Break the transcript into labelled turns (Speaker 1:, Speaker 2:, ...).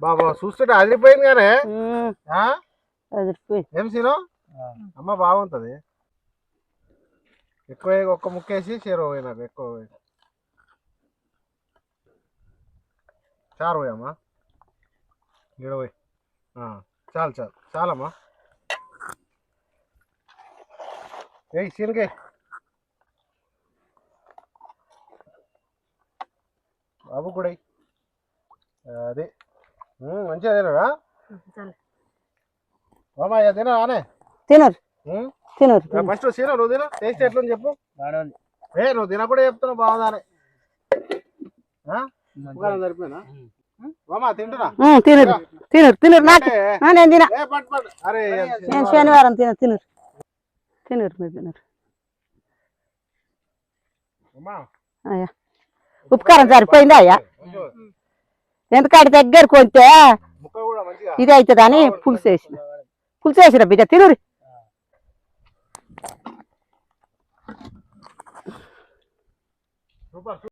Speaker 1: బాబా చూస్తుంటే అదిరిపోయింది కానీ ఏం సీను అమ్మ బాగుంటది ఎక్కువ ఒక్క ముక్కేసి చీర పోయినారు ఎక్కువ చారు పోయమ్మా గిడ పోయి చాలు చాలు చాలమ్మా ఏ సీనుకే బాబు కూడా అదే మంచిగా తినరా బాబా తినరానే
Speaker 2: తినరు తినరు
Speaker 1: ఫస్ట్ సీన నువ్వు తిన టేస్ట్ ఎట్లా చెప్పు నువ్వు తిన కూడా చెప్తున్నావు బాగుందానే సరిపోయినా బామా తింటున్నా
Speaker 2: తినరు తినరు తినరు నాకు నేను తిన
Speaker 1: అరే
Speaker 2: నేను శనివారం తినరు తినరు మీరు తినరు అయ్యా ఉపకారం సరిపోయిందా అయ్యా ఎందుకంటే దగ్గర కొంటే ఇది అవుతుందని పులుసు వేసిన బిడ్డ తినరు